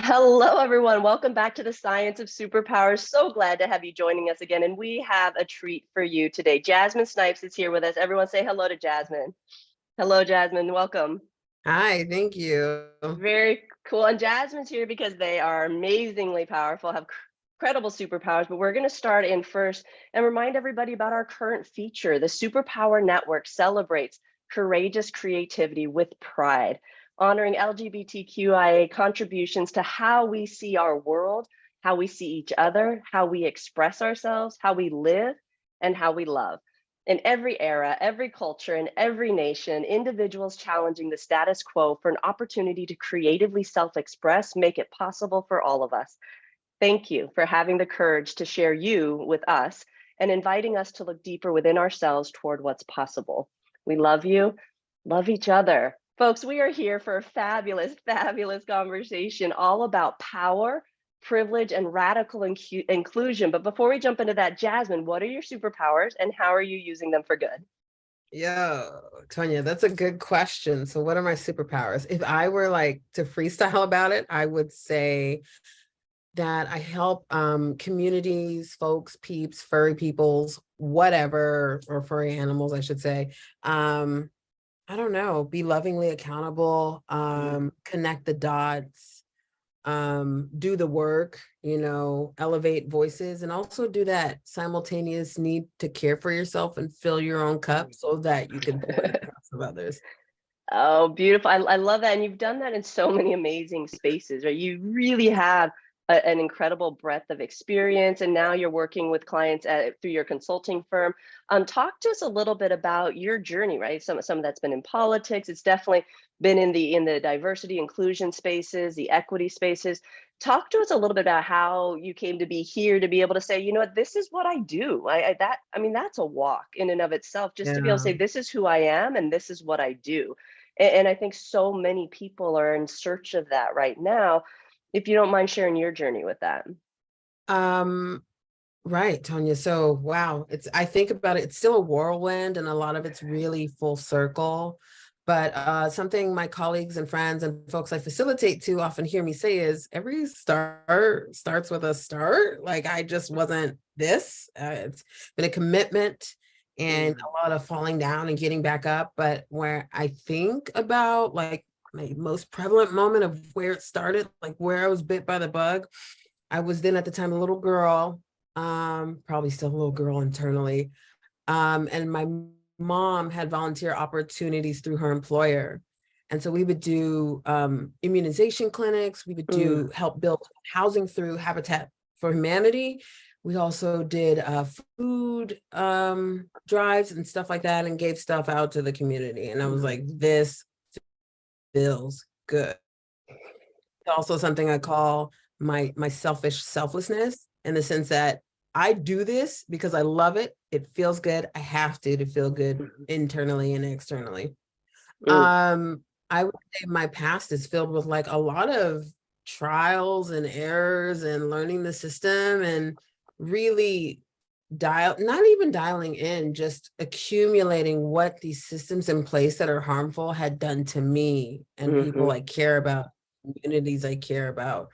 Hello, everyone. Welcome back to the Science of Superpowers. So glad to have you joining us again. And we have a treat for you today. Jasmine Snipes is here with us. Everyone say hello to Jasmine. Hello, Jasmine. Welcome. Hi, thank you. Very cool. And Jasmine's here because they are amazingly powerful, have incredible superpowers. But we're going to start in first and remind everybody about our current feature. The Superpower Network celebrates courageous creativity with pride, honoring LGBTQIA contributions to how we see our world, how we see each other, how we express ourselves, how we live, and how we love. In every era, every culture, and every nation, individuals challenging the status quo for an opportunity to creatively self-express make it possible for all of us. Thank you for having the courage to share you with us and inviting us to look deeper within ourselves toward what's possible. We love you, love each other. Folks, we are here for a fabulous, fabulous conversation all about power, privilege, and radical inclusion. But before we jump into that, Jasmine, what are your superpowers and how are you using them for good? Yo, Tonya, that's a good question. So what are my superpowers? If I were like to freestyle about it, I would say that I help communities, folks, peeps, furry peoples, whatever, or furry animals, I should say. I don't know, be lovingly accountable, connect the dots, do the work, elevate voices, and also do that simultaneous need to care for yourself and fill your own cup so that you can pour in the cups of others. Oh, beautiful. I love that. And you've done that in so many amazing spaces, right? You really have an incredible breadth of experience. And now you're working with clients through your consulting firm. Talk to us a little bit about your journey, right? Some of that's been in politics. It's definitely been in the diversity, inclusion spaces, the equity spaces. Talk to us a little bit about how you came to be here to be able to say, you know what, this is what I do. That's a walk in and of itself, just to be able to Yeah. say, this is who I am and this is what I do. And I think so many people are in search of that right now. If you don't mind sharing your journey with that. Um, right, Tonya. So wow, I think about it, it's still a whirlwind and a lot of it's really full circle. But something my colleagues and friends and folks I facilitate to often hear me say is every start starts with a start. Like I just wasn't this. It's been a commitment and a lot of falling down and getting back up. But where I think about like my most prevalent moment of where it started, like where I was bit by the bug, I was then at the time a little girl, probably still a little girl internally. And my mom had volunteer opportunities through her employer. And so we would do immunization clinics, we would do help build housing through Habitat for Humanity. We also did food drives and stuff like that and gave stuff out to the community. And I was like, this feels good. It's also something I call my selfish selflessness, in the sense that I do this because I love it. It feels good. I have to feel good internally and externally. I would say my past is filled with like a lot of trials and errors and learning the system and really not even dialing in, just accumulating what these systems in place that are harmful had done to me and people I care about, communities I care about.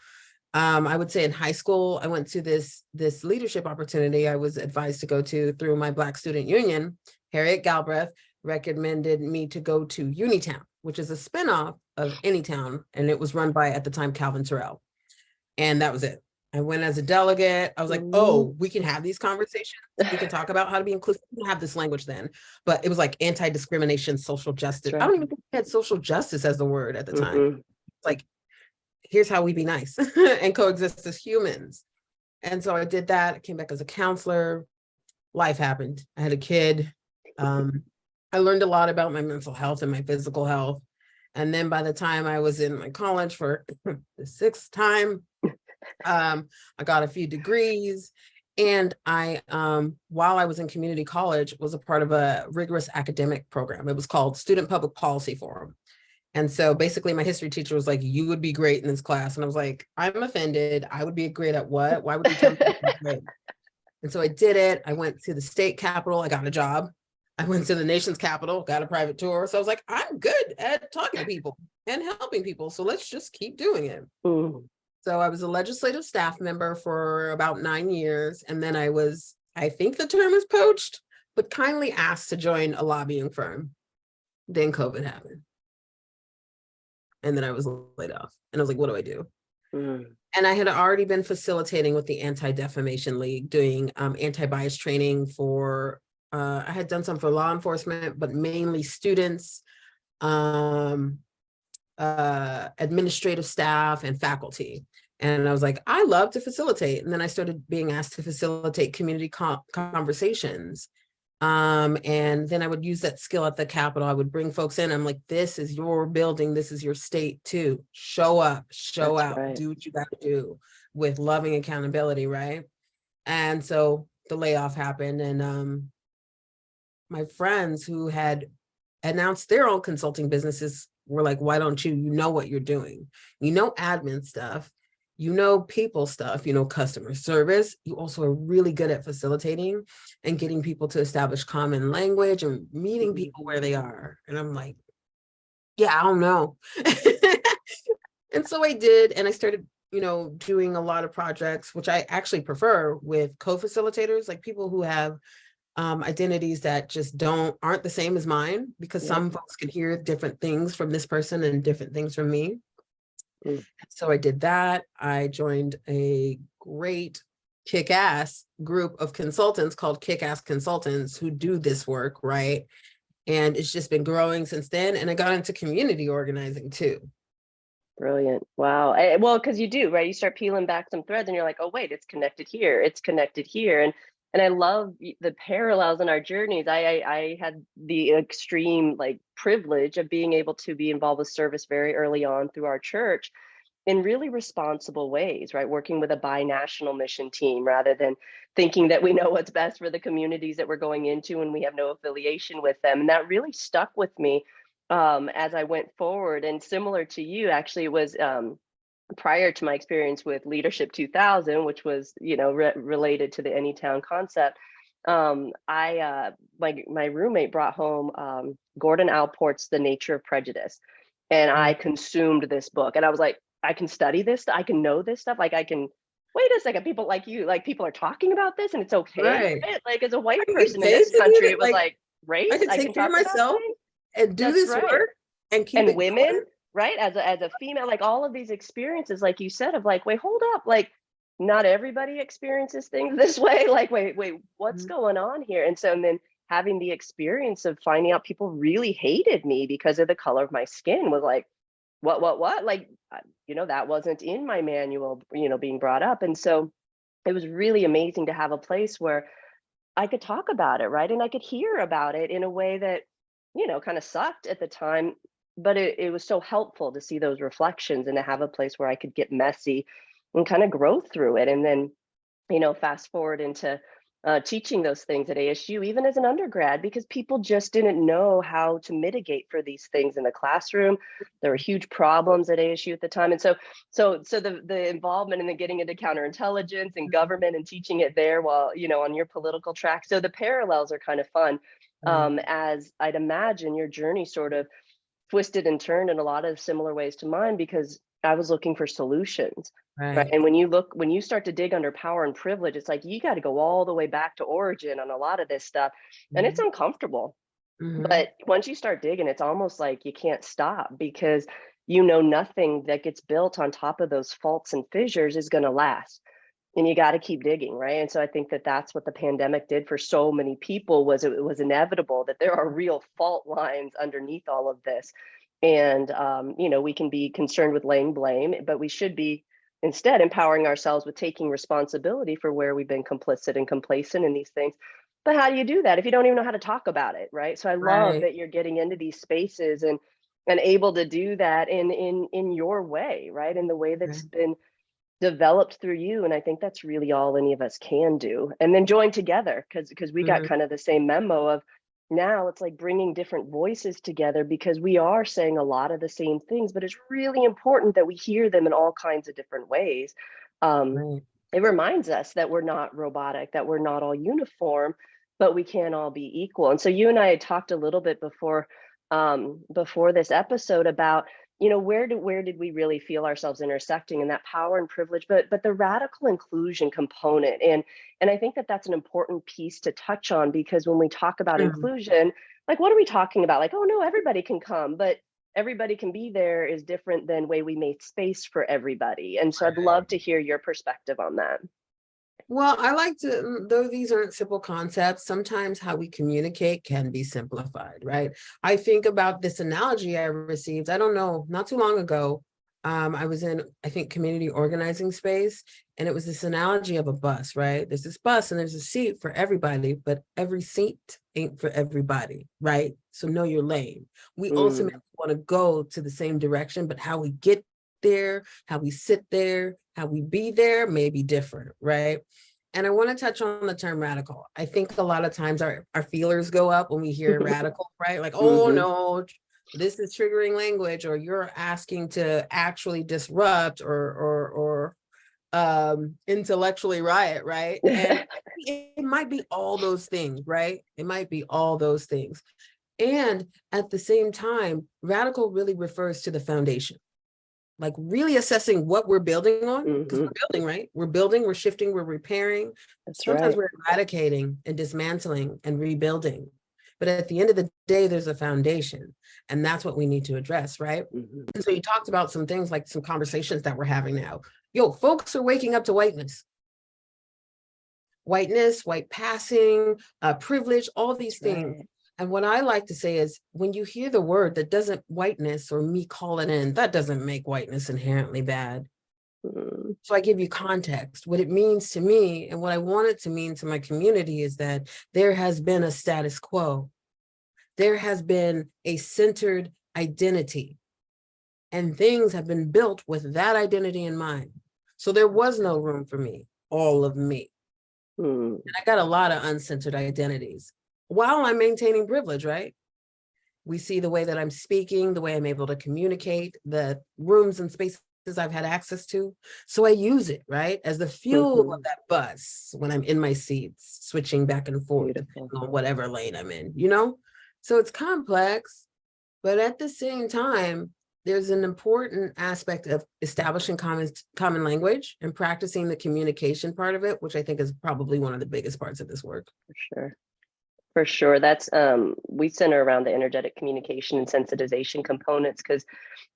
I would say in high school, I went to this leadership opportunity I was advised to go to through my Black Student Union. Harriet Galbraith recommended me to go to Unitown, which is a spinoff of Anytown, and it was run by, at the time, Calvin Terrell. And that was it. I went as a delegate. I was like, oh, we can have these conversations. We can talk about how to be inclusive. We didn't have this language then, but it was like anti-discrimination, social justice. Right. I don't even think we had social justice as the word at the time. It's like, here's how we be nice and coexist as humans. And so I did that. I came back as a counselor. Life happened. I had a kid. I learned a lot about my mental health and my physical health. And then by the time I was in my college for the sixth time, I got a few degrees. And I, while I was in community college, was a part of a rigorous academic program. It was called Student Public Policy Forum. And so basically my history teacher was like, you would be great in this class. And I was like, I'm offended. I would be great at what? Why would you tell me to be great? And so I did it. I went to the state capitol. I got a job. I went to the nation's capital, got a private tour. So I was like, I'm good at talking to people and helping people. So let's just keep doing it. So I was a legislative staff member for about 9 years. And then I was, I think the term is poached, but kindly asked to join a lobbying firm. Then COVID happened. And then I was laid off. And I was like, what do I do? And I had already been facilitating with the Anti-Defamation League, doing anti-bias training for, I had done some for law enforcement, but mainly students, administrative staff, and faculty. And I was like, I love to facilitate. And then I started being asked to facilitate community conversations. And then I would use that skill at the Capitol. I would bring folks in. I'm like, this is your building. This is your state too. Show up, show That's out, right. do what you got to do with loving accountability, right? And so the layoff happened, and my friends who had announced their own consulting businesses were like, why don't you know what you're doing? You know admin stuff, you know people stuff, you know customer service. You also are really good at facilitating and getting people to establish common language and meeting people where they are. And I'm like, yeah, I don't know. And so I did, and I started, doing a lot of projects, which I actually prefer, with co-facilitators, like people who have identities that just aren't the same as mine, because some folks can hear different things from this person and different things from me. So I did that. I joined a great kick-ass group of consultants called Kick-Ass Consultants who do this work, right? And it's just been growing since then. And I got into community organizing too. Brilliant. Wow. Well, because you do, right? You start peeling back some threads and you're like, oh, wait, it's connected here. It's connected here. And I love the parallels in our journeys. I had the extreme privilege of being able to be involved with service very early on through our church in really responsible ways, right? Working with a binational mission team rather than thinking that we know what's best for the communities that we're going into and we have no affiliation with them. And that really stuck with me as I went forward. And similar to you, actually, it was prior to my experience with Leadership 2000, which was, related to the Anytown concept. My roommate brought home Gordon Allport's The Nature of Prejudice. And I consumed this book. And I was like, I can study this. I can know this stuff. I can, wait a second, people like you, people are talking about this and it's okay. Right. As a white person in this country, it was race. I can take care of talk about myself things. and do this work and keep it women, going. right? As a female, all of these experiences, like you said, of wait, hold up, not everybody experiences things this way. Wait, what's going on here? And then having the experience of finding out people really hated me because of the color of my skin was like, what? That wasn't in my manual, being brought up. And so it was really amazing to have a place where I could talk about it, right? And I could hear about it in a way that, kind of sucked at the time, but it was so helpful to see those reflections and to have a place where I could get messy and kind of grow through it. And then, fast forward into teaching those things at ASU, even as an undergrad, because people just didn't know how to mitigate for these things in the classroom. There were huge problems at ASU at the time. And so the involvement in the getting into counterintelligence and government and teaching it there while, on your political track. So the parallels are kind of fun. As I'd imagine your journey sort of twisted and turned in a lot of similar ways to mine, because I was looking for solutions. Right. And when you start to dig under power and privilege, it's like you got to go all the way back to origin on a lot of this stuff. And it's uncomfortable. But once you start digging, it's almost like you can't stop, because nothing that gets built on top of those faults and fissures is going to last. And you got to keep digging, right? And so I think that that's what the pandemic did for so many people, was it was inevitable that there are real fault lines underneath all of this. And, we can be concerned with laying blame, but we should be instead empowering ourselves with taking responsibility for where we've been complicit and complacent in these things. But how do you do that if you don't even know how to talk about it, right? So I love that you're getting into these spaces and able to do that in your way, right? In the way that's been developed through you. And I think that's really all any of us can do. And then join together, because we got kind of the same memo of, now it's like bringing different voices together, because we are saying a lot of the same things, but it's really important that we hear them in all kinds of different ways. It reminds us that we're not robotic, that we're not all uniform, but we can all be equal. And so you and I had talked a little bit before this episode about where did we really feel ourselves intersecting, and that power and privilege, but the radical inclusion component. And I think that that's an important piece to touch on, because when we talk about Mm. inclusion, like, what are we talking about? Like, oh no, everybody can come, but everybody can be there is different than way we made space for everybody. And so I'd love to hear your perspective on that. Well, I like to, though these aren't simple concepts, sometimes how we communicate can be simplified, right? I think about this analogy I received, I don't know, not too long ago. I was in, I think, community organizing space, and it was this analogy of a bus, right? There's this bus and there's a seat for everybody, but every seat ain't for everybody, right? So know your lane. We ultimately Mm, want to go to the same direction, but how we get there, how we sit there, how we be there may be different, right? And I want to touch on the term radical. I think a lot of times our feelers go up when we hear radical, right? Like, oh hmm no, this is triggering language, or you're asking to actually disrupt or intellectually riot, right? And it might be all those things, right? It might be all those things. And at the same time, radical really refers to the foundation, like really assessing what we're building on, because hmm we're building, right? We're building, we're shifting, we're repairing. That's Sometimes right. we're eradicating and dismantling and rebuilding. But at the end of the day, there's a foundation, and that's what we need to address, right? hmm And so you talked about some things, like some conversations that we're having now. Yo, folks are waking up to whiteness, white passing, privilege, all these That's things. right. And what I like to say is, when you hear the word that doesn't, whiteness or me calling in, that doesn't make whiteness inherently bad. Mm, So I give you context. What it means to me and what I want it to mean to my community is that there has been a status quo. There has been a centered identity, and things have been built with that identity in mind. So there that's was no right. room for me, all of me. Mm, And I got a lot of uncensored identities while I'm maintaining privilege, right? We see the way that I'm speaking, the way I'm able to communicate, the rooms and spaces I've had access to. So I use it, right, as the fuel of hmm that bus when I'm in my seats, switching back and forth, Beautiful. depending on whatever lane I'm in, you know? So it's complex, but at the same time, there's an important aspect of establishing common language and practicing the communication part of it, which I think is probably one of the biggest parts of this work. For sure. For sure. That's we center around the energetic communication and sensitization components, because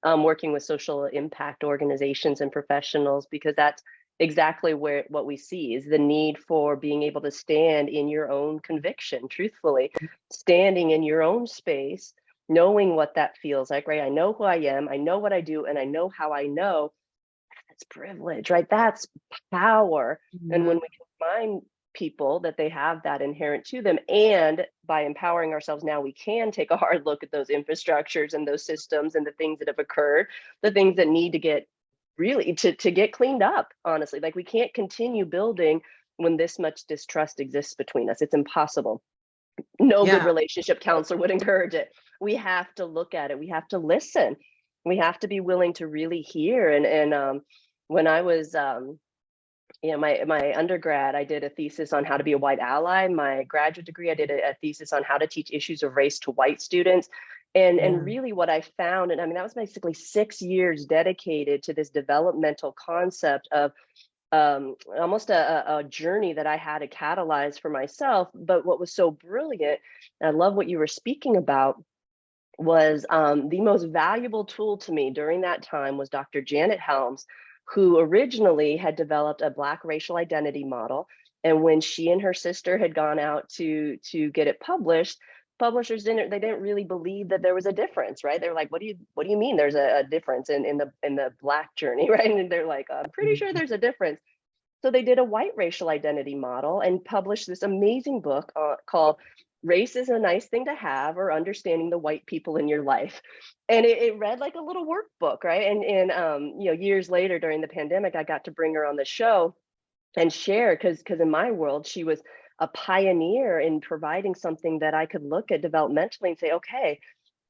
working with social impact organizations and professionals, because that's exactly where what we see is the need for being able to stand in your own conviction, truthfully, standing in your own space, knowing what that feels like, right? I know who I am, I know what I do, and I know how I know. That's privilege, right? That's power. And when Mhm. we can remind people that they have that inherent to them, and by empowering ourselves now, we can take a hard look at those infrastructures and those systems and the things that have occurred, the things that need to get really to get cleaned up, honestly. Like, we can't continue building when this much distrust exists between us. It's impossible. No good Yeah. relationship counselor would encourage it. We have to look at it. We have to listen. We have to be willing to really hear. And when I was my undergrad, I did a thesis on how to be a white ally. My graduate degree, I did a thesis on how to teach issues of race to white students. And Yeah. really what I found, and I mean, that was basically 6 years dedicated to this developmental concept of almost a journey that I had to catalyze for myself. But what was so brilliant, and I love what you were speaking about, was the most valuable tool to me during that time was Dr. Janet Helms, who originally had developed a Black racial identity model. And when she and her sister had gone out to get it published, publishers didn't really believe that there was a difference, right? They were like, what do you mean there's a difference in the Black journey, right? And they're like, I'm pretty sure there's a difference. So they did a white racial identity model and published this amazing book called Race is a Nice Thing to Have, or Understanding the White People in Your Life. And it read like a little workbook, right? And years later during the pandemic, I got to bring her on the show and share, because in my world, she was a pioneer in providing something that I could look at developmentally and say, okay,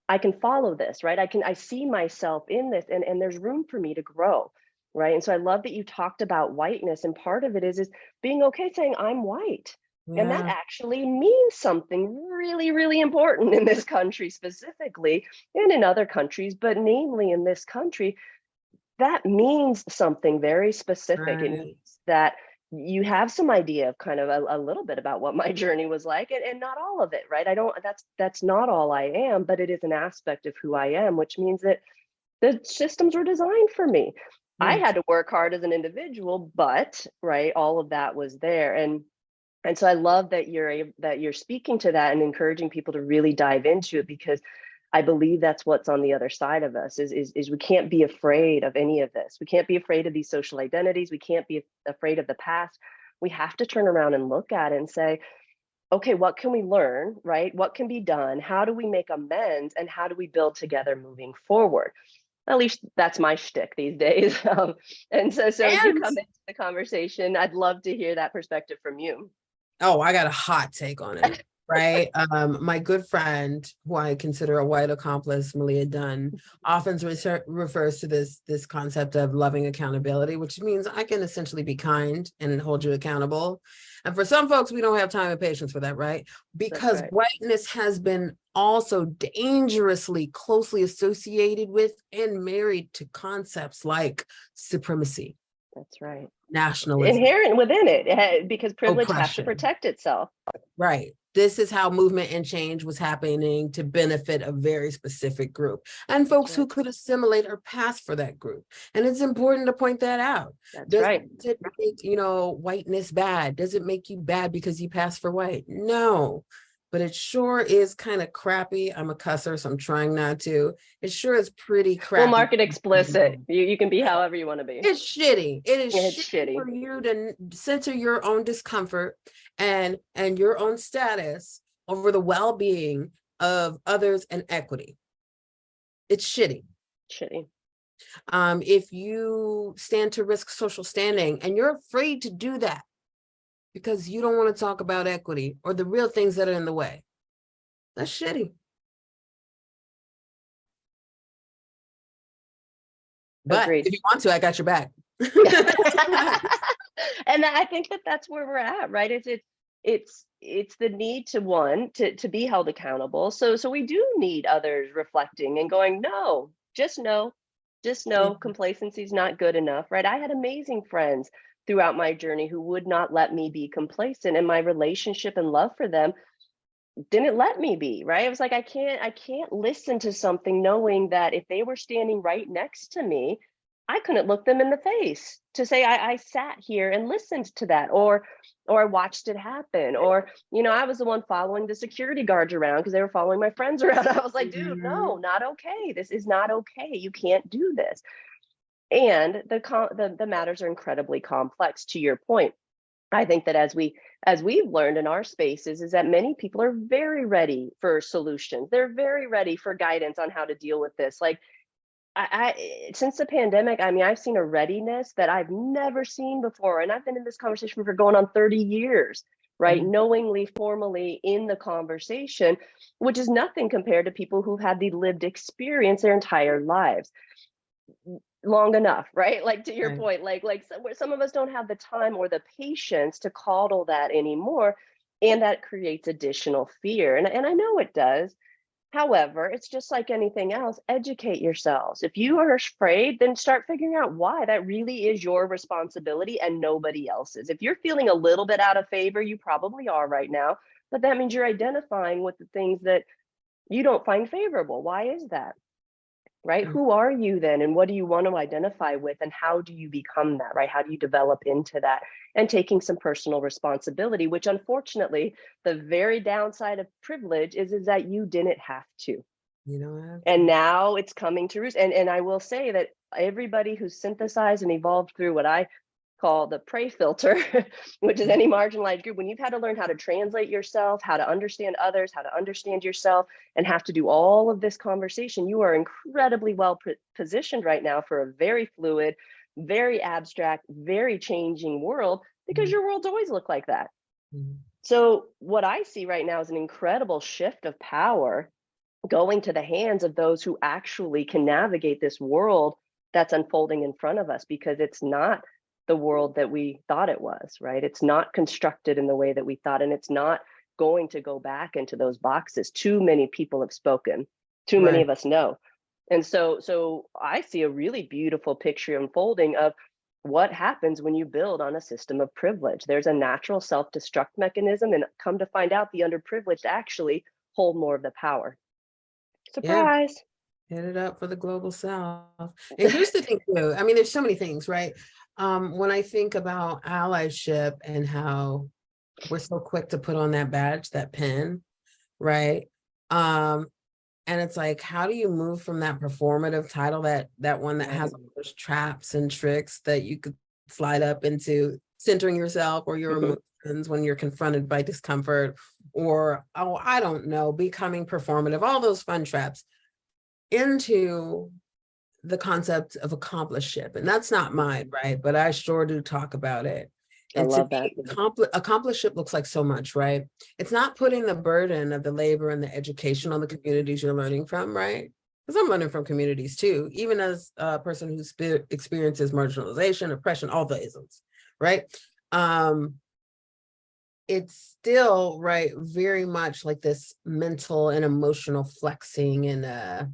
I can follow this, right? I see myself in this, and there's room for me to grow, right? And so I love that you talked about whiteness, and part of it is being okay saying I'm white, And that Yeah. actually means something really, really important in this country specifically, and in other countries, but namely in this country, that means something very specific. It Right. means that you have some idea of kind of a little bit about what my journey was like, and not all of it, right? I don't, that's not all I am, but it is an aspect of who I am, which means that the systems were designed for me. I Yes. had to work hard as an individual, but right, all of that was there. And so I love that you're speaking to that and encouraging people to really dive into it, because I believe that's what's on the other side of us is we can't be afraid of any of this. We can't be afraid of these social identities. We can't be afraid of the past. We have to turn around and look at it and say, okay, what can we learn, right? What can be done? How do we make amends? And how do we build together moving forward? At least that's my shtick these days. So as you And come into the conversation, I'd love to hear that perspective from you. oh, I got a hot take on it. Right. My good friend, who I consider a white accomplice, Malia Dunn, often refers to this concept of loving accountability, which means I can essentially be kind and hold you accountable. And for some folks, we don't have time and patience for that, right? That's Because right. whiteness has been also dangerously closely associated with and married to concepts like supremacy, That's right. nationalism, Inherent within it, because privilege has to oppression. protect itself. Right. This is how movement and change was happening to benefit a very specific group and That's folks who right. could assimilate or pass for that group. And it's important to point that out. That's Does right. it make, whiteness bad? Does it make you bad because you pass for white? No. But it sure is kind of crappy. I'm a cusser, so I'm trying not to. It sure is pretty We'll crappy. mark it explicit. You can be however you want to be. It's shitty. It is It's shitty shitty. for you to censor your own discomfort and your own status over the well-being of others and equity. It's shitty. Shitty. If you stand to risk social standing and you're afraid to do that because you don't want to talk about equity or the real things that are in the way, that's shitty. But Agreed. if you want to, I got your back. And I think that that's where we're at, right? It's the need to one to be held accountable. So we do need others reflecting and going, no, just Yeah. know complacency is not good enough, right? I had amazing friends throughout my journey who would not let me be complacent, and my relationship and love for them didn't let me be, right? I was like, I can't listen to something knowing that if they were standing right next to me, I couldn't look them in the face to say I sat here and listened to that, or I watched it happen, or I was the one following the security guards around because they were following my friends around. I was like, dude, no, Mhm. not okay. This is not okay. You can't do this. And the matters are incredibly complex. To your point, I think that as we've learned in our spaces is that many people are very ready for solutions. They're very ready for guidance on how to deal with this. Like since the pandemic, I mean, I've seen a readiness that I've never seen before. And I've been in this conversation for going on 30 years, right? Mhm. Knowingly, formally in the conversation, which is nothing compared to people who've had the lived experience their entire lives long enough, right? Like to your Right. point, like some of us don't have the time or the patience to coddle that anymore, and that creates additional fear. And I know it does. However, it's just like anything else. Educate yourselves. If you are afraid, then start figuring out why. That really is your responsibility and nobody else's. If you're feeling a little bit out of favor, you probably are right now, but that means you're identifying with the things that you don't find favorable. Why is that? Right? Mm. Who are you then? And what do you want to identify with? And how do you become that? Right? How do you develop into that? And taking some personal responsibility, which unfortunately, the very downside of privilege is that you didn't have to. And Absolutely. now it's coming to roost. And I will say that everybody who's synthesized and evolved through what I call the prey filter, which is any marginalized group, when you've had to learn how to translate yourself, how to understand others, how to understand yourself, and have to do all of this conversation, you are incredibly well positioned right now for a very fluid, very abstract, very changing world, because Mhm. your world's always looked like that. Mhm. So what I see right now is an incredible shift of power going to the hands of those who actually can navigate this world that's unfolding in front of us, because it's not the world that we thought it was, right? It's not constructed in the way that we thought, and it's not going to go back into those boxes. Too many people have spoken, too many Right. of us know. And so I see a really beautiful picture unfolding of what happens when you build on a system of privilege. There's a natural self-destruct mechanism, and come to find out, the underprivileged actually hold more of the power. Yeah. Surprise. Hit it up for the global south. And here's the thing too. I mean, there's so many things, right? When I think about allyship and how we're so quick to put on that badge, that pin, right? And it's like, how do you move from that performative title, that one that has all those traps and tricks that you could slide up into centering yourself or your emotions when you're confronted by discomfort, or, oh, I don't know, becoming performative, all those fun traps, into the concept of accompliceship. And that's not mine, right? But I sure do talk about it. I And to love that. me, accompliceship looks like so much, right? It's not putting the burden of the labor and the education on the communities you're learning from, right? Because I'm learning from communities too, even as a person who experiences marginalization, oppression, all the isms, right? It's still, right, very much like this mental and emotional flexing and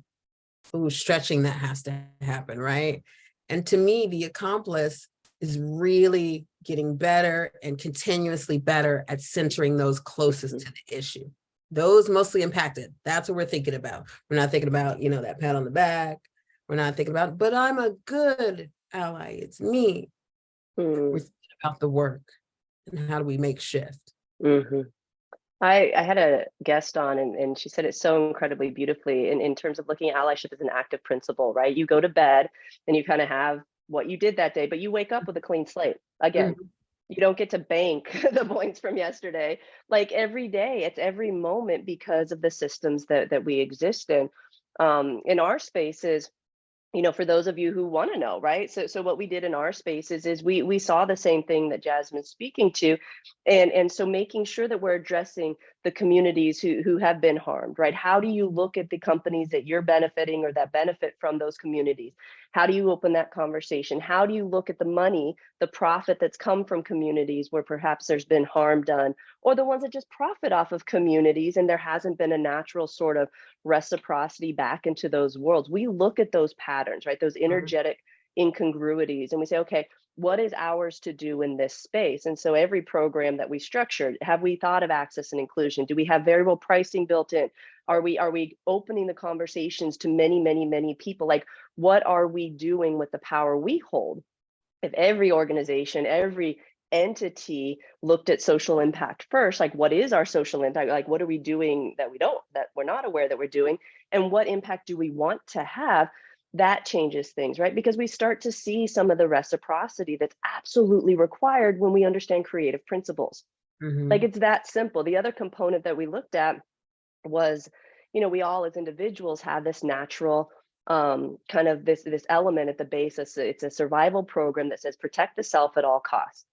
stretching that has to happen, right? And to me, the accomplice is really getting better and continuously better at centering those closest to the issue, those mostly impacted. That's what we're thinking about. We're not thinking about, that pat on the back. We're not thinking about, but I'm a good ally, it's me. We're thinking about the work and how do we make shift. I had a guest on, and she said it so incredibly beautifully in terms of looking at allyship as an active principle, right? You go to bed and you kind of have what you did that day, but you wake up with a clean slate. Again, you don't get to bank the points from yesterday. Like every day, it's every moment because of the systems that we exist in our spaces. For those of you who want to know, right? So what we did in our spaces is we saw the same thing that Jasmine's speaking to, and so making sure that we're addressing the communities who have been harmed, right? How do you look at the companies that you're benefiting or that benefit from those communities? How do you open that conversation? How do you look at the money, the profit that's come from communities where perhaps there's been harm done, or the ones that just profit off of communities and there hasn't been a natural sort of reciprocity back into those worlds? We look at those patterns, right? Those energetic incongruities, and we say, okay, what is ours to do in this space? And so every program that we structured, have we thought of access and inclusion? Do we have variable pricing built in? Are we opening the conversations to many, many, many people? Like, what are we doing with the power we hold? If every organization, every entity looked at social impact first, like, what is our social impact? Like, what are we doing that we're not aware that we're doing? And what impact do we want to have? That changes things, right? Because we start to see some of the reciprocity that's absolutely required when we understand creative principles. Like, it's that simple. The other component that we looked at was, we all as individuals have this natural kind of this element at the base. It's a survival program that says protect the self at all costs.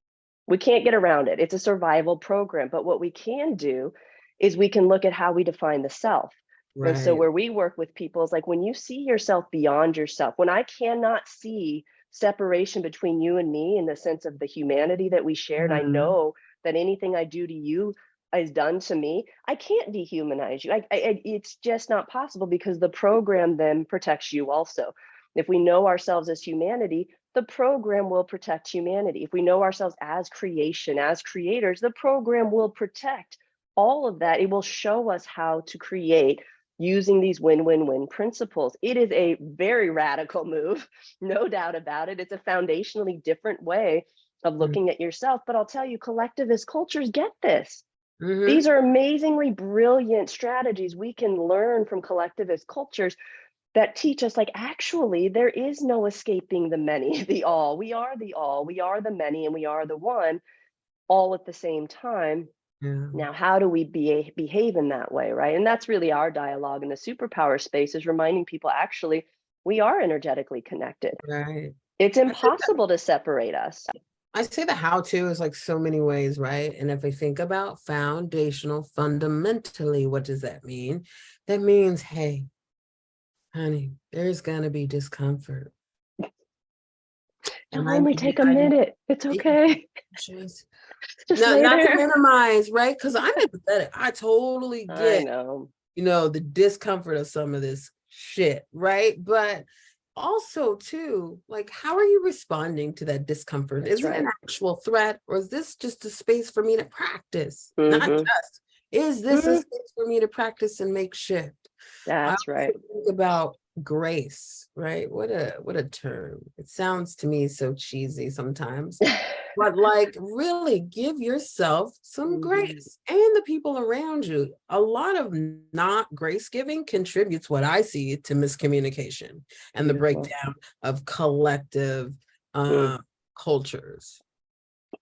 We can't get around it. It's a survival program. But what we can do is we can look at how we define the self. And so Right. where we work with people is like, when you see yourself beyond yourself, when I cannot see separation between you and me in the sense of the humanity that we share, and I know that anything I do to you is done to me, I can't dehumanize you. It's just not possible, because the program then protects you also. If we know ourselves as humanity, the program will protect humanity. If we know ourselves as creation, as creators, the program will protect all of that. It will show us how to create using these win-win-win principles. It is a very radical move, no doubt about it. It's a foundationally different way of looking at yourself. But I'll tell you, collectivist cultures get this. These are amazingly brilliant strategies we can learn from collectivist cultures that teach us, like, actually, there is no escaping the many, the all. We are the all, we are the many, and we are the one, all at the same time. Now, how do we behave in that way, right? And that's really our dialogue in the superpower space, is reminding people, actually, we are energetically connected. Right. It's impossible to separate us. I say the how to is like so many ways, right? And if I think about foundational, fundamentally, what does that mean? That means, hey, honey, there's going to be discomfort. And It'll only take a I didn't, minute. It's okay. just, Just lay not to there. minimize, right? Because I'm empathetic. I totally I get, know. the discomfort of some of this shit, right? But also too, like, how are you responding to that discomfort? That's Is it right. an actual threat, or is this just a space for me to practice? Not Mm-hmm. just, is this a Mm-hmm. space for me to practice and make shift? I That's also right. think about grace, right? What a term. It sounds to me so cheesy sometimes. But like, really give yourself some Mhm. grace and the people around you. A lot of not grace giving contributes, what I see, to miscommunication and the Beautiful. breakdown of collective Mm. cultures.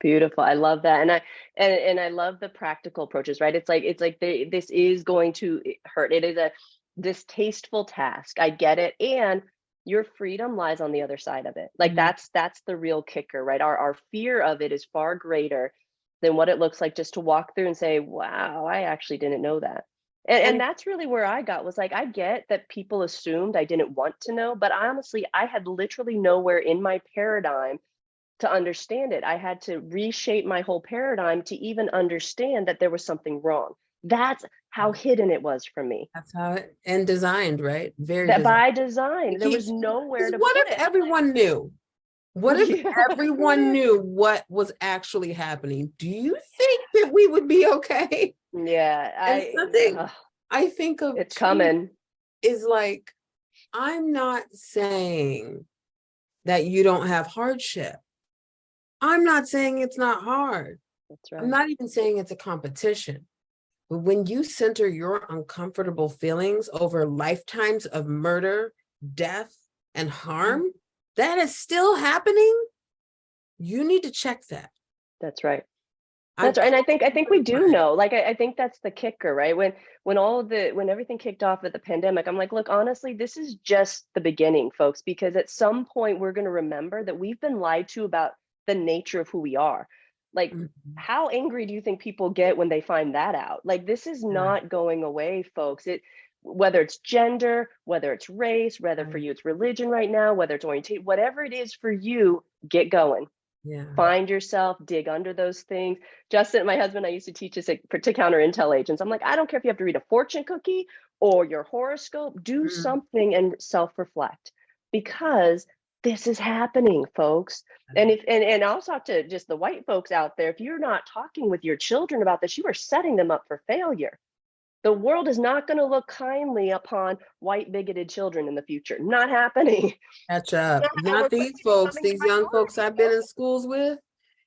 Beautiful. I love that. And I love the practical approaches, right? This is going to hurt. It is a distasteful task. I get it. And your freedom lies on the other side of it. Like Mhm. that's the real kicker, right? Our fear of it is far greater than what it looks like just to walk through and say, wow, I actually didn't know that. And And that's really where I got was like, I get that people assumed I didn't want to know, but honestly, I had literally nowhere in my paradigm to understand it. I had to reshape my whole paradigm to even understand that there was something wrong. That's how hidden it was from me. that's how it, and designed, right? Very That designed. by design, It there was keeps, nowhere 'cause to what put if it. everyone knew? What if Yeah. everyone knew what was actually happening? Do you think that we would be okay? Yeah, And something I think of it's too coming. is like, I'm not saying that you don't have hardship. I'm not saying it's not hard. That's I'm right. not even saying it's a competition. But when you center your uncomfortable feelings over lifetimes of murder, death, and harm, that is still happening, you need to check that. That's right. I'm That's right. And I think we calling for do it. know. Like I think that's the kicker, right? When everything kicked off with the pandemic, I'm like, look, honestly, this is just the beginning, folks, because at some point we're going to remember that we've been lied to about the nature of who we are. Like, Mhm. how angry do you think people get when they find that out? Like, this is Yeah. not going away, folks. It Whether it's gender, whether it's race, whether for Right. you it's religion right now, whether it's orientation, whatever it is for you, get going, Yeah. find yourself, dig under those things. Justin, my husband, I used to teach this to counter intel agents. I'm like, I don't care if you have to read a fortune cookie or your horoscope, do Mhm. something and self-reflect, because this is happening, folks. And I'll talk to just the white folks out there. If you're not talking with your children about this, you are setting them up for failure. The world is not going to look kindly upon white bigoted children in the future. Not happening. Catch up. Not how Not we're these quickly folks, becoming the these young folks I've been minority. in schools with.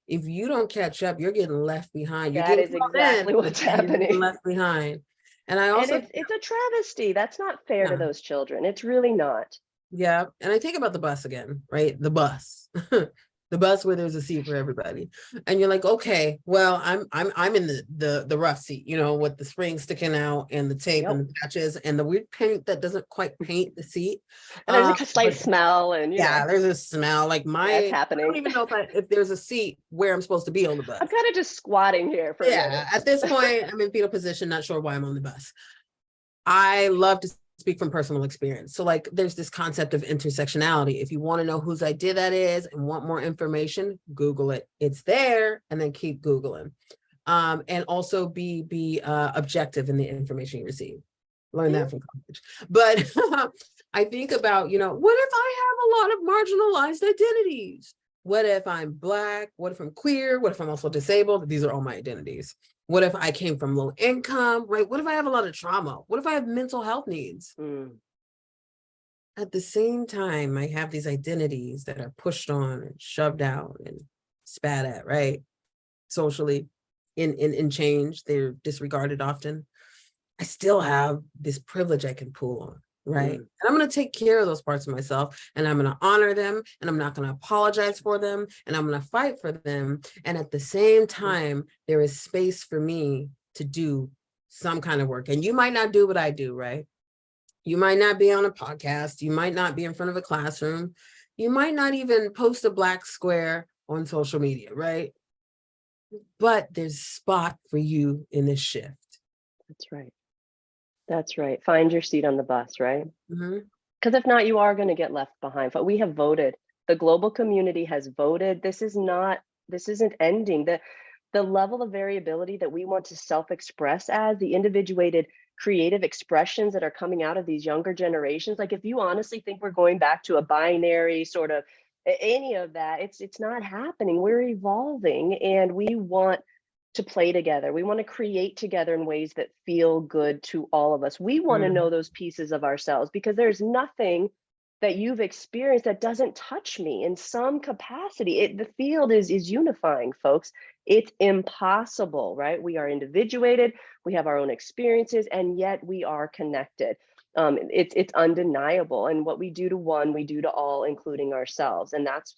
If you don't catch up, you're getting left behind. You're That getting is called in, exactly what's and you're getting happening. left behind. And I And also, it's a travesty. That's not fair to yeah, those children. It's really not. yeah. And I think about the bus again, right? The bus. The bus where there's a seat for everybody. And you're like, okay, well, I'm in the rough seat, with the spring sticking out and the tape and Yep. the patches and the weird paint that doesn't quite paint the seat. And there's like a slight But smell and yeah, there's a smell. Like yeah, it's I don't happening. even know if there's a seat where I'm supposed to be on the bus. I'm kind of just squatting here for a Yeah, minute. at this point, I'm in fetal position, not sure why I'm on the bus. I love to speak from personal experience. So, like, there's this concept of intersectionality. If you want to know whose idea that is and want more information, Google it. It's there, and then keep Googling. And also be objective in the information you receive. Learn that from college. But I think about, what if I have a lot of marginalized identities? What if I'm Black? What if I'm queer? What if I'm also disabled? These are all my identities. What if I came from low income, right? What if I have a lot of trauma? What if I have mental health needs? Mm, At the same time, I have these identities that are pushed on and shoved out and spat at, right? Socially, in change, they're disregarded often. I still have this privilege I can pull on, right? mm. And I'm going to take care of those parts of myself, and I'm going to honor them, and I'm not going to apologize for them, and I'm going to fight for them. And at the same time, there is space for me to do some kind of work. And you might not do what I do, right? You might not be on a podcast. You might not be in front of a classroom. You might not even post a Black square on social media, right? But there's spot for you in this shift. That's right. That's right. Find your seat on the bus, right? Mhm. Because if not, you are going to get left behind. But we have voted. The global community has voted. This isn't ending. The level of variability that we want to self-express as, the individuated creative expressions that are coming out of these younger generations, like if you honestly think we're going back to a binary sort of any of that, it's not happening. We're evolving, and we want to play together. We want to create together in ways that feel good to all of us. We want to know those pieces of ourselves, because there's nothing that you've experienced that doesn't touch me in some capacity. The field is unifying, folks. It's impossible, right? We are individuated, we have our own experiences, and yet we are connected. It's undeniable, and what we do to one, we do to all, including ourselves, and that's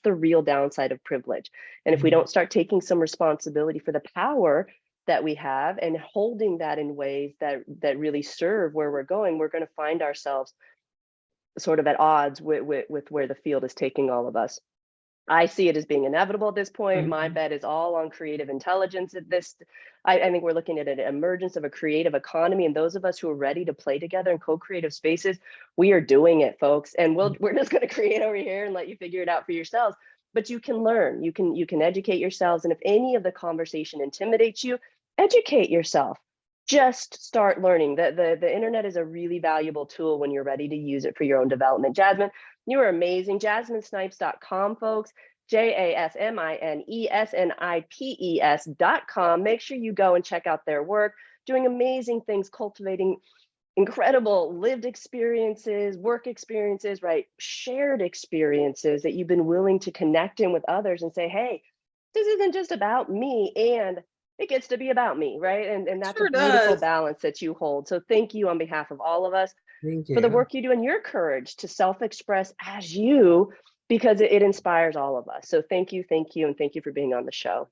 the real downside of privilege. And if we don't start taking some responsibility for the power that we have and holding that in ways that really serve where we're going, we're going to find ourselves sort of at odds with where the field is taking all of us. I see it as being inevitable at this point. My bet is all on creative intelligence at this. I think we're looking at an emergence of a creative economy, and those of us who are ready to play together in co-creative spaces, we are doing it, folks. And we're just going to create over here and let you figure it out for yourselves. But you can learn, you can educate yourselves. And if any of the conversation intimidates you, educate yourself. Just start learning. The internet is a really valuable tool when you're ready to use it for your own development. Jasmine, you are amazing. JasmineSnipes.com, folks. JasmineSnipes.com. Make sure you go and check out their work, doing amazing things, cultivating incredible lived experiences, work experiences, right? Shared experiences that you've been willing to connect in with others and say, hey, this isn't just about me, and it gets to be about me, right? And that's Sure a beautiful does. balance that you hold. So thank you on behalf of all of us Thank for the you. work you do and your courage to self-express as you, because it inspires all of us. So thank you, and thank you for being on the show.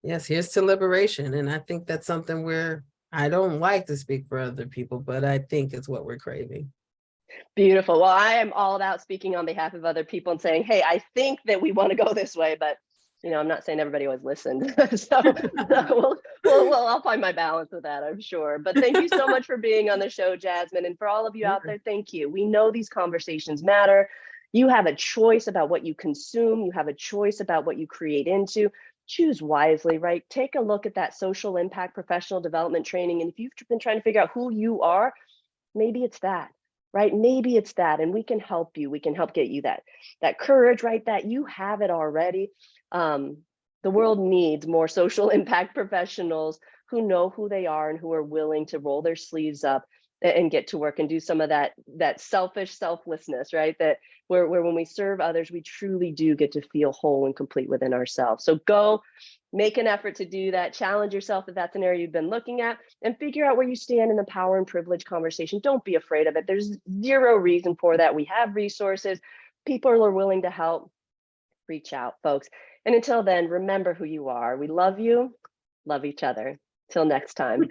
Yes, here's to liberation. And I think that's something I don't like to speak for other people, but I think it's what we're craving. Beautiful. Well, I am all about speaking on behalf of other people and saying, hey, I think that we want to go this way, but I'm not saying everybody always listened. so I'll find my balance with that, I'm sure. But thank you so much for being on the show, Jasmine. And for all of you out there, thank you. We know these conversations matter. You have a choice about what you consume. You have a choice about what you create into. Choose wisely, right? Take a look at that social impact professional development training. And if you've been trying to figure out who you are, maybe it's that. Right? Maybe it's that, and we can help you. We can help get you that courage, right? That you have it already. The world needs more social impact professionals who know who they are and who are willing to roll their sleeves up and get to work and do some of that selfish selflessness, right? That where when we serve others, we truly do get to feel whole and complete within ourselves. So go make an effort to do that. Challenge yourself if that's an area you've been looking at, and figure out where you stand in the power and privilege conversation. Don't be afraid of it. There's zero reason for that. We have resources. People are willing to help. Reach out, folks. And until then, remember who you are. We love you, love each other. Till next time.